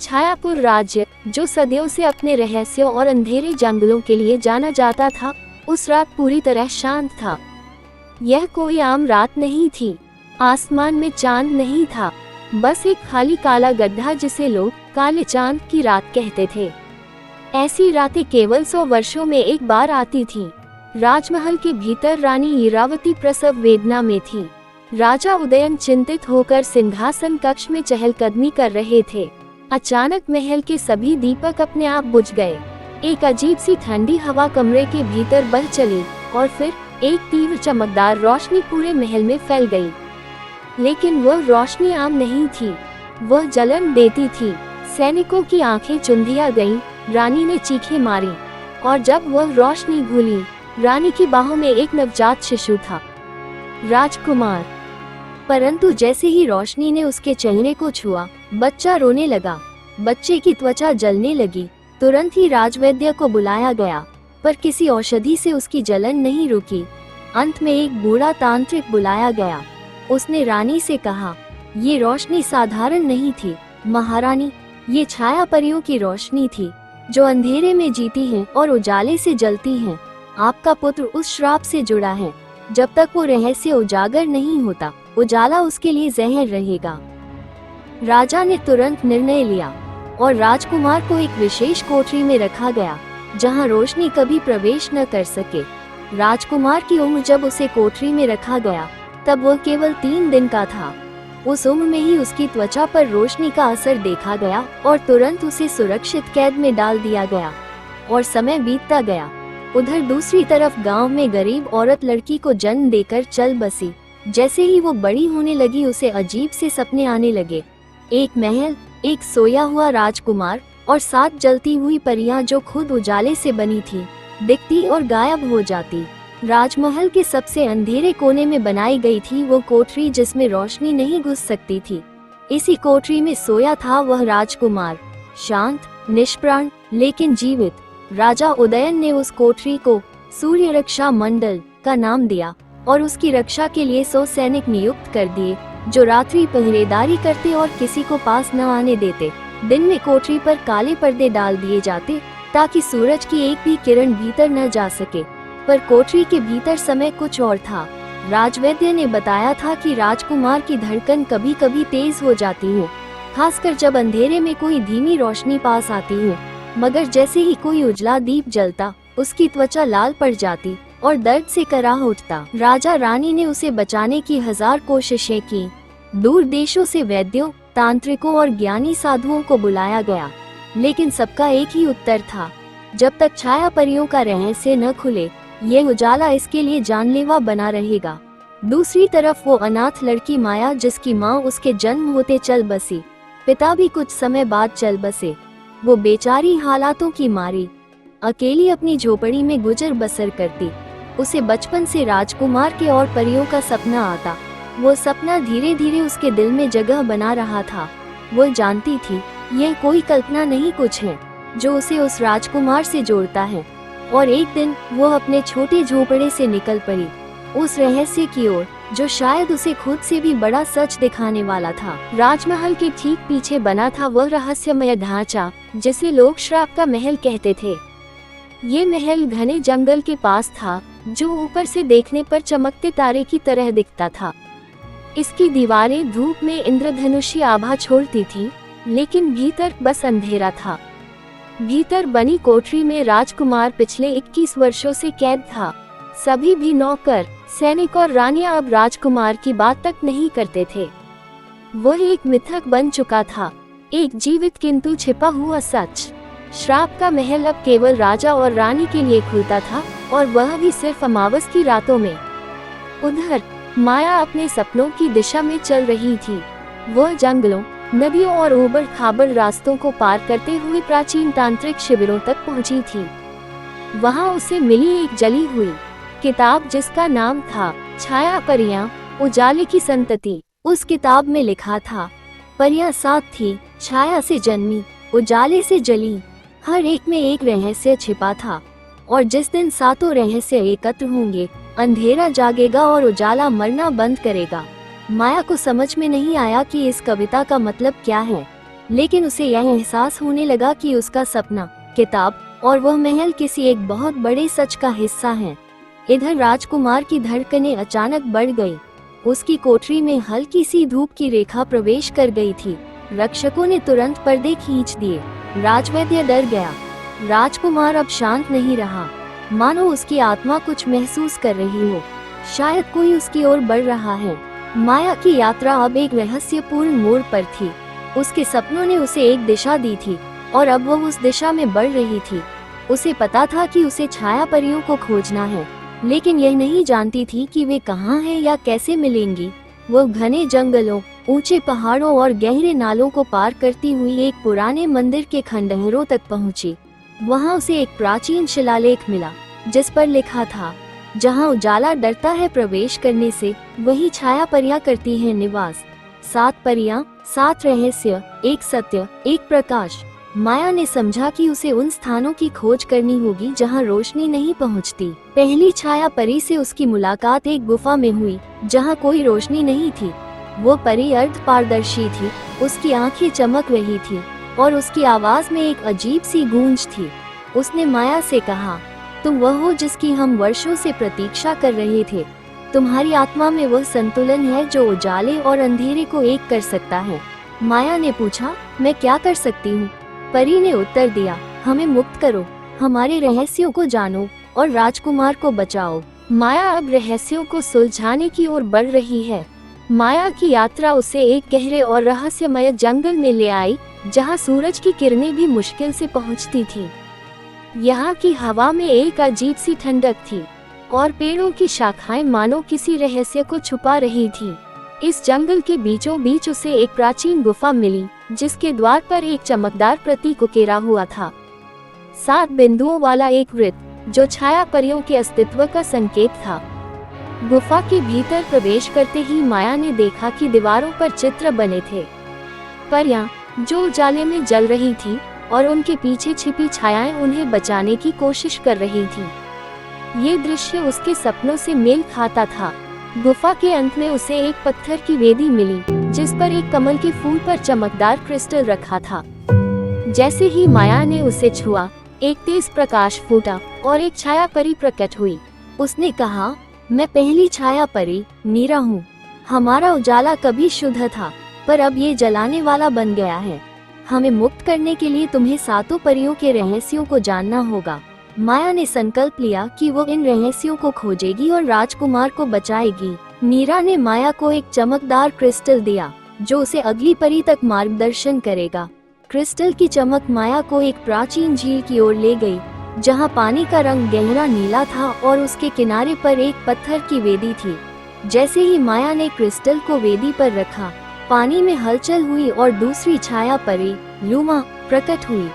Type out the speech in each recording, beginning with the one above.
छायापुर राज्य, जो सदियों से अपने रहस्यों और अंधेरे जंगलों के लिए जाना जाता था, उस रात पूरी तरह शांत था। यह कोई आम रात नहीं थी। आसमान में चांद नहीं था, बस एक खाली काला गड्ढा जिसे लोग काले चांद की रात कहते थे। ऐसी रातें केवल 100 वर्षों में एक बार आती थीं। राजमहल के भीतर रानी ईरावती प्रसव वेदना में थी। राजा उदयन चिंतित होकर सिंहासन कक्ष में चहलकदमी कर रहे थे। अचानक महल के सभी दीपक अपने आप बुझ गए। एक अजीब सी ठंडी हवा कमरे के भीतर बह चली और फिर एक तीव्र चमकदार रोशनी पूरे महल में फैल गई। लेकिन वह रोशनी आम नहीं थी, वह जलन देती थी। सैनिकों की आंखें चुंधिया गईं, रानी ने चीखें मारी और जब वह रोशनी घुली, रानी की बाहों में एक नवजात शिशु था, राजकुमार। परंतु जैसे ही रोशनी ने उसके चेहरे को छुआ, बच्चा रोने लगा। बच्चे की त्वचा जलने लगी। तुरंत ही राजवैद्य को बुलाया गया, पर किसी औषधि से उसकी जलन नहीं रुकी। अंत में एक बूढ़ा तांत्रिक बुलाया गया। उसने रानी से कहा, ये रोशनी साधारण नहीं थी महारानी, ये छाया परियों की रोशनी थी, जो अंधेरे में जीती हैं और उजाले से जलती हैं। आपका पुत्र उस श्राप से जुड़ा है। जब तक वो रहस्य उजागर नहीं होता, उजाला उसके लिए जहर रहेगा। राजा ने तुरंत निर्णय लिया और राजकुमार को एक विशेष कोठरी में रखा गया, जहां रोशनी कभी प्रवेश न कर सके। राजकुमार की उम्र जब उसे कोठरी में रखा गया, तब वह केवल 3 दिन का था। उस उम्र में ही उसकी त्वचा पर रोशनी का असर देखा गया और तुरंत उसे सुरक्षित कैद में डाल दिया गया और समय बीतता गया। उधर दूसरी तरफ गांव में गरीब औरत लड़की को जन्म देकर चल बसी। जैसे ही वो बड़ी होने लगी, उसे अजीब से सपने आने लगे। एक महल, एक सोया हुआ राजकुमार और 7 जलती हुई परियां जो खुद उजाले से बनी थी, दिखती और गायब हो जाती। राजमहल के सबसे अंधेरे कोने में बनाई गई थी वो कोठरी जिसमें रोशनी नहीं घुस सकती थी। इसी कोठरी में सोया था वह राजकुमार, शांत, निष्प्राण लेकिन जीवित। राजा उदयन ने उस कोठरी को सूर्य रक्षा मंडल का नाम दिया और उसकी रक्षा के लिए 100 सैनिक नियुक्त कर दिए, जो रात्रि पहरेदारी करते और किसी को पास न आने देते। दिन में कोठरी पर काले पर्दे डाल दिए जाते ताकि सूरज की एक भी किरण भीतर न जा सके। पर कोठरी के भीतर समय कुछ और था। राजवैद्य ने बताया था कि राजकुमार की धड़कन कभी कभी तेज हो जाती है, खासकर जब अंधेरे में कोई धीमी रोशनी पास आती है। मगर जैसे ही कोई उजला दीप जलता, उसकी त्वचा लाल पड़ जाती और दर्द से कराह उठता। राजा रानी ने उसे बचाने की 1000 कोशिशें की। दूर देशों से वैद्यों, तांत्रिकों और ज्ञानी साधुओं को बुलाया गया, लेकिन सबका एक ही उत्तर था, जब तक छाया परियों का रहस्य न खुले, ये उजाला इसके लिए जानलेवा बना रहेगा। दूसरी तरफ वो अनाथ लड़की माया, जिसकी माँ उसके जन्म होते चल बसी, पिता भी कुछ समय बाद चल बसे। वो बेचारी हालातों की मारी अकेली अपनी झोपड़ी में गुजर बसर करती। उसे बचपन से राजकुमार के और परियों का सपना आता। वो सपना धीरे धीरे उसके दिल में जगह बना रहा था। वो जानती थी यह कोई कल्पना नहीं, कुछ है जो उसे उस राजकुमार से जोड़ता है। और एक दिन वो अपने छोटे झोपड़े से निकल पड़ी, उस रहस्य की ओर जो शायद उसे खुद से भी बड़ा सच दिखाने वाला था। राजमहल के ठीक पीछे बना था वह रहस्यमय ढांचा जिसे लोग श्राप का महल कहते थे। ये महल घने जंगल के पास था, जो ऊपर से देखने पर चमकते तारे की तरह दिखता था। इसकी दीवारें धूप में इंद्रधनुषी आभा छोड़ती थी, लेकिन भीतर बस अंधेरा था। भीतर बनी कोठरी में राजकुमार पिछले 21 वर्षों से कैद था। सभी भी नौकर, सैनिक और रानियां अब राजकुमार की बात तक नहीं करते थे। वह एक मिथक बन चुका था, एक जीवित किंतु छिपा हुआ सच। श्राप का महल अब केवल राजा और रानी के लिए खुलता था, और वह भी सिर्फ अमावस की रातों में। उधर माया अपने सपनों की दिशा में चल रही थी। वह जंगलों, नदियों और ऊबड़ खाबड़ रास्तों को पार करते हुए प्राचीन तांत्रिक शिविरों तक पहुंची थी। वहां उसे मिली एक जली हुई किताब जिसका नाम था छाया परियां, उजाले की संतति। उस किताब में लिखा था, परियां 7 थी, छाया से जन्मी, उजाले से जली। हर एक में एक रहस्य छिपा था, और जिस दिन 7 रहस्य एकत्र होंगे, अंधेरा जागेगा और उजाला मरना बंद करेगा। माया को समझ में नहीं आया कि इस कविता का मतलब क्या है। लेकिन उसे यह एहसास होने लगा कि उसका सपना, किताब और वह महल किसी एक बहुत बड़े सच का हिस्सा है। इधर राजकुमार की धड़कनें अचानक बढ़ गई। उसकी कोठरी में हल्की सी धूप की रेखा प्रवेश कर गई थी। रक्षकों ने तुरंत पर्दे खींच दिए। राजवैद्य डर गया। राजकुमार अब शांत नहीं रहा, मानो उसकी आत्मा कुछ महसूस कर रही हो। शायद कोई उसकी ओर बढ़ रहा है। माया की यात्रा अब एक रहस्यपूर्ण मोड़ पर थी। उसके सपनों ने उसे एक दिशा दी थी और अब वह उस दिशा में बढ़ रही थी। उसे पता था कि उसे छाया परियों को खोजना है, लेकिन यह नहीं जानती थी कि वे कहाँ हैं या कैसे मिलेंगी। वो घने जंगलों, ऊंचे पहाड़ों और गहरे नालों को पार करती हुई एक पुराने मंदिर के खंडहरों तक पहुंची। वहां उसे एक प्राचीन शिलालेख मिला, जिस पर लिखा था, जहां उजाला डरता है प्रवेश करने से, वही छाया परियां करती है निवास। 7 परियां, 7 रहस्य, एक सत्य, एक प्रकाश। माया ने समझा कि उसे उन स्थानों की खोज करनी होगी जहां रोशनी नहीं पहुंचती। पहली छाया परी से उसकी मुलाकात एक गुफा में हुई, जहां कोई रोशनी नहीं थी। वो परी अर्ध पारदर्शी थी, उसकी आंखें चमक रही थी और उसकी आवाज में एक अजीब सी गूंज थी। उसने माया से कहा, तुम वह हो जिसकी हम वर्षों से प्रतीक्षा कर रहे थे। तुम्हारी आत्मा में वह संतुलन है जो उजाले और अंधेरे को एक कर सकता है। माया ने पूछा, मैं क्या कर सकती हूँ? परी ने उत्तर दिया, हमें मुक्त करो, हमारे रहस्यों को जानो और राजकुमार को बचाओ। माया अब रहस्यों को सुलझाने की ओर बढ़ रही है। माया की यात्रा उसे एक गहरे और रहस्यमय जंगल में ले आई, जहाँ सूरज की किरणें भी मुश्किल से पहुँचती थी। यहाँ की हवा में एक अजीब सी ठंडक थी और पेड़ों की शाखाएं मानो किसी रहस्य को छुपा रही थी। इस जंगल के बीचों बीच उसे एक प्राचीन गुफा मिली, जिसके द्वार पर एक चमकदार प्रतीक उकेरा हुआ था। 7 बिंदुओं वाला एक वृत्त, जो छाया परियों के अस्तित्व का संकेत था। गुफा के भीतर प्रवेश करते ही माया ने देखा कि दीवारों पर चित्र बने थे। परियां, जो उजाले में जल रही थी और उनके पीछे छिपी छायाएं उन्हें बचाने की कोशिश कर रही थी। ये दृश्य उसके सपनों से मेल खाता था। गुफा के अंत में उसे एक पत्थर की वेदी मिली, जिस पर एक कमल के फूल पर चमकदार क्रिस्टल रखा था। जैसे ही माया ने उसे छुआ, एक तेज प्रकाश फूटा और एक छाया परी प्रकट हुई। उसने कहा, मैं पहली छाया परी नीरा हूँ। हमारा उजाला कभी शुद्ध था, पर अब ये जलाने वाला बन गया है। हमें मुक्त करने के लिए तुम्हें 7 परियों के रहस्यों को जानना होगा। माया ने संकल्प लिया कि वो इन रहस्यों को खोजेगी और राजकुमार को बचाएगी। नीरा ने माया को एक चमकदार क्रिस्टल दिया, जो उसे अगली परी तक मार्गदर्शन करेगा। क्रिस्टल की चमक माया को एक प्राचीन झील की ओर ले गई, जहां पानी का रंग गहरा नीला था और उसके किनारे पर एक पत्थर की वेदी थी। जैसे ही माया ने क्रिस्टल को वेदी पर रखा, पानी में हलचल हुई और दूसरी छाया परी लूमा प्रकट हुई।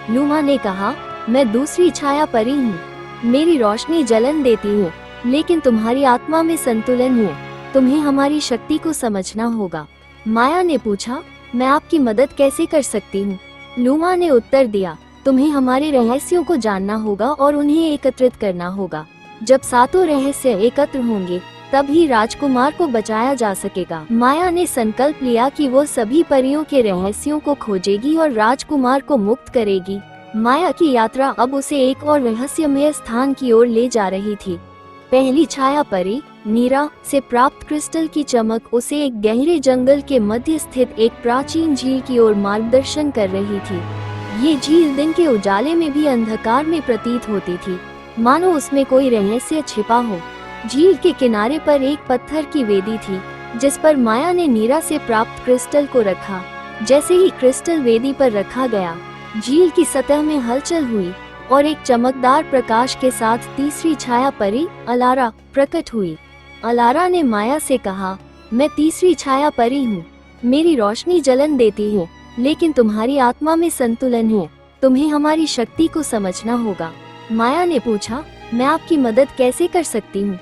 लूमा ने कहा, मैं दूसरी छाया परी हूँ। मेरी रोशनी जलन देती है, लेकिन तुम्हारी आत्मा में संतुलन है। तुम्हें हमारी शक्ति को समझना होगा। माया ने पूछा, मैं आपकी मदद कैसे कर सकती हूँ? लूमा ने उत्तर दिया, तुम्हें हमारे रहस्यों को जानना होगा और उन्हें एकत्रित करना होगा। जब 7 रहस्य एकत्र होंगे, तभी राजकुमार को बचाया जा सकेगा। माया ने संकल्प लिया कि वो सभी परियों के रहस्यों को खोजेगी और राजकुमार को मुक्त करेगी। माया की यात्रा अब उसे एक और रहस्यमय स्थान की ओर ले जा रही थी। पहली छाया परी नीरा से प्राप्त क्रिस्टल की चमक उसे एक गहरे जंगल के मध्य स्थित एक प्राचीन झील की ओर मार्गदर्शन कर रही थी। ये झील दिन के उजाले में भी अंधकार में प्रतीत होती थी, मानो उसमें कोई रहस्य छिपा हो। झील के किनारे पर एक पत्थर की वेदी थी, जिस पर माया ने नीरा से प्राप्त क्रिस्टल को रखा। जैसे ही क्रिस्टल वेदी पर रखा गया, झील की सतह में हलचल हुई और एक चमकदार प्रकाश के साथ तीसरी छाया परी अलारा प्रकट हुई। अलारा ने माया से कहा, मैं तीसरी छाया परी हूँ। मेरी रोशनी जलन देती है, लेकिन तुम्हारी आत्मा में संतुलन है। तुम्हें हमारी शक्ति को समझना होगा। माया ने पूछा, मैं आपकी मदद कैसे कर सकती हूँ?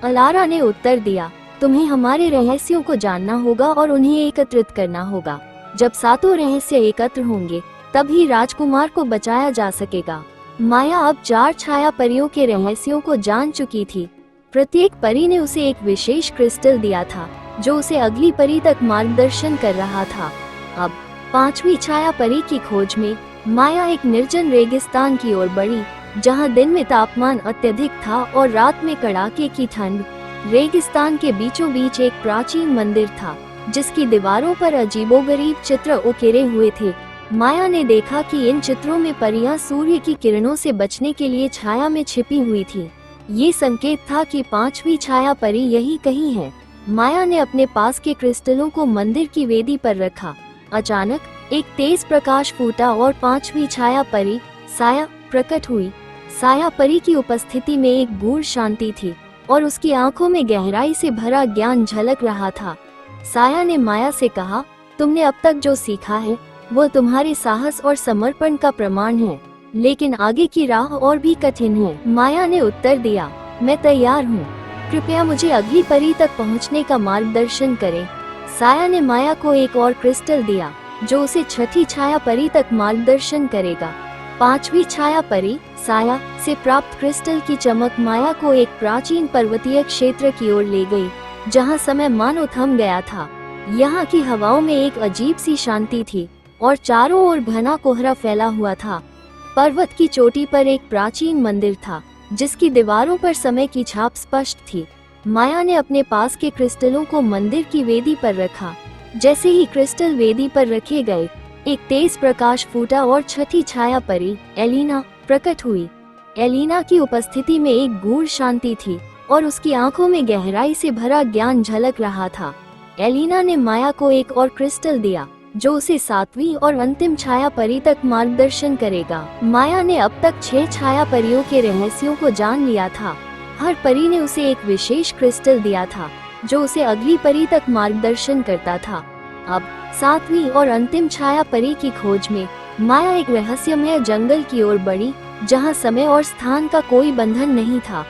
अलारा ने उत्तर दिया, तुम्हें हमारे रहस्यों को जानना होगा और उन्हें एकत्रित करना होगा। जब 7 रहस्य एकत्र होंगे, तभी राजकुमार को बचाया जा सकेगा। माया अब 4 छाया परियों के रहस्यों को जान चुकी थी। प्रत्येक परी ने उसे एक विशेष क्रिस्टल दिया था, जो उसे अगली परी तक मार्गदर्शन कर रहा था। अब पांचवी छाया परी की खोज में माया एक निर्जन रेगिस्तान की ओर बढ़ी, जहां दिन में तापमान अत्यधिक था और रात में कड़ाके की ठंड। रेगिस्तान के बीचों बीच एक प्राचीन मंदिर था, जिसकी दीवारों पर अजीबोगरीब चित्र उकेरे हुए थे। माया ने देखा कि इन चित्रों में परियां सूर्य की किरणों से बचने के लिए छाया में छिपी हुई थी। ये संकेत था कि पांचवी छाया परी यही कहीं है। माया ने अपने पास के क्रिस्टलों को मंदिर की वेदी पर रखा। अचानक एक तेज प्रकाश फूटा और पांचवी छाया परी साया प्रकट हुई। साया परी की उपस्थिति में एक गूढ़ शांति थी और उसकी आंखों में गहराई से भरा ज्ञान झलक रहा था। साया ने माया से कहा, तुमने अब तक जो सीखा है वो तुम्हारे साहस और समर्पण का प्रमाण है, लेकिन आगे की राह और भी कठिन है। माया ने उत्तर दिया, मैं तैयार हूँ, कृपया मुझे अगली परी तक पहुँचने का मार्गदर्शन करें। साया ने माया को एक और क्रिस्टल दिया, जो उसे छठी छाया परी तक मार्गदर्शन करेगा। पांचवी छाया परी साया से प्राप्त क्रिस्टल की चमक माया को एक प्राचीन पर्वतीय क्षेत्र की ओर ले गई, जहां समय मानो थम गया था। यहाँ की हवाओं में एक अजीब सी शांति थी और चारों ओर घना कोहरा फैला हुआ था। पर्वत की चोटी पर एक प्राचीन मंदिर था, जिसकी दीवारों पर समय की छाप स्पष्ट थी। माया ने अपने पास के क्रिस्टलों को मंदिर की वेदी पर रखा। जैसे ही क्रिस्टल वेदी पर रखे गए, एक तेज प्रकाश फूटा और छठी छाया परी एलिना प्रकट हुई। एलिना की उपस्थिति में एक गूढ़ शांति थी और उसकी आंखों में गहराई से भरा ज्ञान झलक रहा था। एलिना ने माया को एक और क्रिस्टल दिया, जो उसे सातवीं और अंतिम छाया परी तक मार्गदर्शन करेगा। माया ने अब तक 6 छाया परियों के रहस्यों को जान लिया था। हर परी ने उसे एक विशेष क्रिस्टल दिया था, जो उसे अगली परी तक मार्गदर्शन करता था। अब 7वीं और अंतिम छाया परी की खोज में माया एक रहस्यमय जंगल की ओर बढ़ी, जहां समय और स्थान का कोई बंधन नहीं था।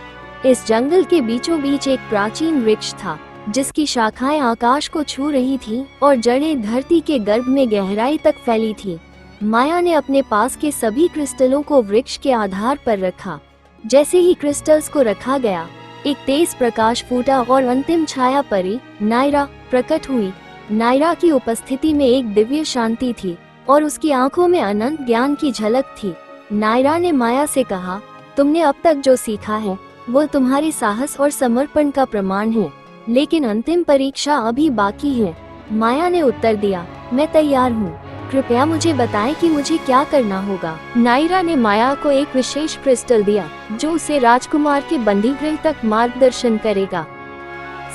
इस जंगल के बीचों बीच एक प्राचीन वृक्ष था, जिसकी शाखाएं आकाश को छू रही थीं और जड़ें धरती के गर्भ में गहराई तक फैली थी। माया ने अपने पास के सभी क्रिस्टलों को वृक्ष के आधार पर रखा। जैसे ही क्रिस्टल्स को रखा गया, एक तेज प्रकाश फूटा और अंतिम छाया परी नायरा प्रकट हुई। नायरा की उपस्थिति में एक दिव्य शांति थी और उसकी आंखों में अनंत ज्ञान की झलक थी। नायरा ने माया से कहा, तुमने अब तक जो सीखा है वो तुम्हारे साहस और समर्पण का प्रमाण है, लेकिन अंतिम परीक्षा अभी बाकी है। माया ने उत्तर दिया, मैं तैयार हूँ, कृपया मुझे बताएं कि मुझे क्या करना होगा। नायरा ने माया को एक विशेष क्रिस्टल दिया, जो उसे राजकुमार के बंदीगृह तक मार्गदर्शन करेगा।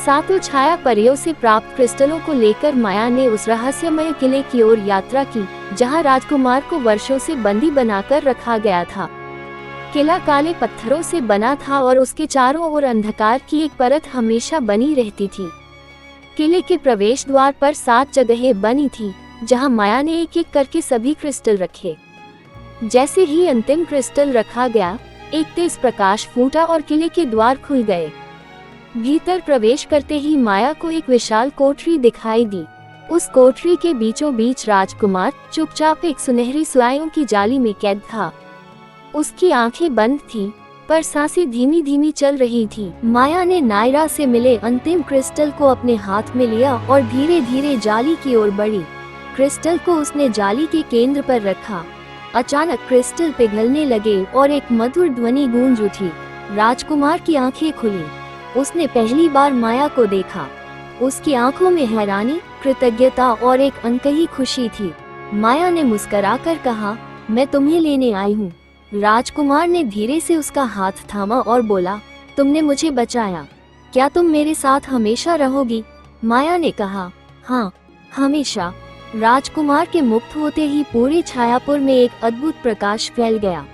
7 छाया परियों से प्राप्त क्रिस्टलों को लेकर माया ने उस रहस्यमय किले की ओर यात्रा की, जहां राजकुमार को वर्षों से बंदी बनाकर रखा गया था। किला काले पत्थरों से बना था और उसके चारों ओर अंधकार की एक परत हमेशा बनी रहती थी। किले के प्रवेश द्वार पर 7 जगहें बनी थी, जहां माया ने एक एक करके सभी क्रिस्टल रखे। जैसे ही अंतिम क्रिस्टल रखा गया, एक तेज प्रकाश फूटा और किले के द्वार खुल गए। भीतर प्रवेश करते ही माया को एक विशाल कोठरी दिखाई दी। उस कोठरी के बीचों बीच राजकुमार चुपचाप एक सुनहरी सुआयों की जाली में कैद था। उसकी आंखें बंद थीं, पर सांसें धीमी धीमी चल रही थी। माया ने नायरा से मिले अंतिम क्रिस्टल को अपने हाथ में लिया और धीरे धीरे जाली की ओर बढ़ी। क्रिस्टल को उसने जाली के केंद्र पर रखा। अचानक क्रिस्टल पिघलने लगे और एक मधुर ध्वनि गूंज उठी। राजकुमार की आंखें खुली। उसने पहली बार माया को देखा। उसकी आंखों में हैरानी, कृतज्ञता और एक अनकही खुशी थी। माया ने मुस्कुराकर कहा, मैं तुम्हें लेने आई हूँ। राजकुमार ने धीरे से उसका हाथ थामा और बोला, तुमने मुझे बचाया, क्या तुम मेरे साथ हमेशा रहोगी? माया ने कहा, हाँ, हमेशा। राजकुमार के मुक्त होते ही पूरे छायापुर में एक अद्भुत प्रकाश फैल गया।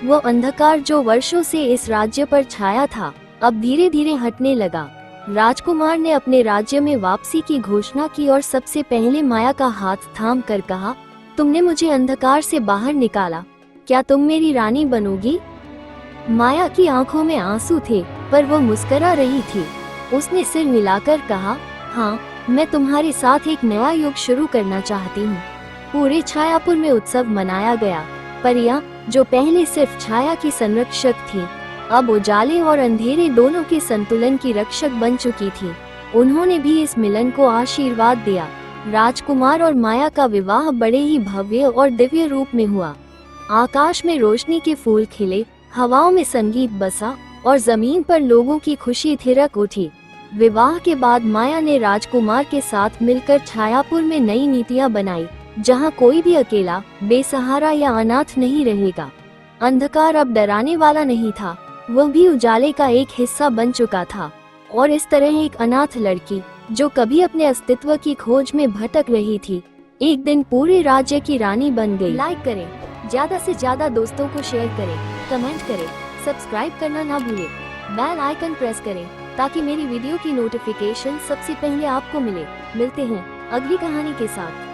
वो अंधकार जो वर्षों से इस राज्य पर छाया था, अब धीरे धीरे हटने लगा। राजकुमार ने अपने राज्य में वापसी की घोषणा की और सबसे पहले माया का हाथ थाम कर कहा, तुमने मुझे अंधकार से बाहर निकाला, क्या तुम मेरी रानी बनोगी? माया की आंखों में आंसू थे, पर वो मुस्कुरा रही थी। उसने सिर मिलाकर कहा, हाँ, मैं तुम्हारे साथ एक नया युग शुरू करना चाहती हूँ। पूरे छायापुर में उत्सव मनाया गया। परियां, जो पहले सिर्फ छाया की संरक्षक थी, अब उजाले और अंधेरे दोनों के संतुलन की रक्षक बन चुकी थी। उन्होंने भी इस मिलन को आशीर्वाद दिया। राजकुमार और माया का विवाह बड़े ही भव्य और दिव्य रूप में हुआ। आकाश में रोशनी के फूल खिले, हवाओं में संगीत बसा और जमीन पर लोगों की खुशी थिरक उठी। विवाह के बाद माया ने राजकुमार के साथ मिलकर छायापुर में नई नीतियां बनाई, जहां कोई भी अकेला, बेसहारा या अनाथ नहीं रहेगा। अंधकार अब डराने वाला नहीं था, वह भी उजाले का एक हिस्सा बन चुका था। और इस तरह एक अनाथ लड़की, जो कभी अपने अस्तित्व की खोज में भटक रही थी, एक दिन पूरे राज्य की रानी बन गई। लाइक करें, ज्यादा से ज्यादा दोस्तों को शेयर करें, कमेंट करें, सब्सक्राइब करना ना भूलें, बेल आइकन प्रेस करें ताकि मेरी वीडियो की नोटिफिकेशन सबसे पहले आपको मिले। मिलते हैं अगली कहानी के साथ।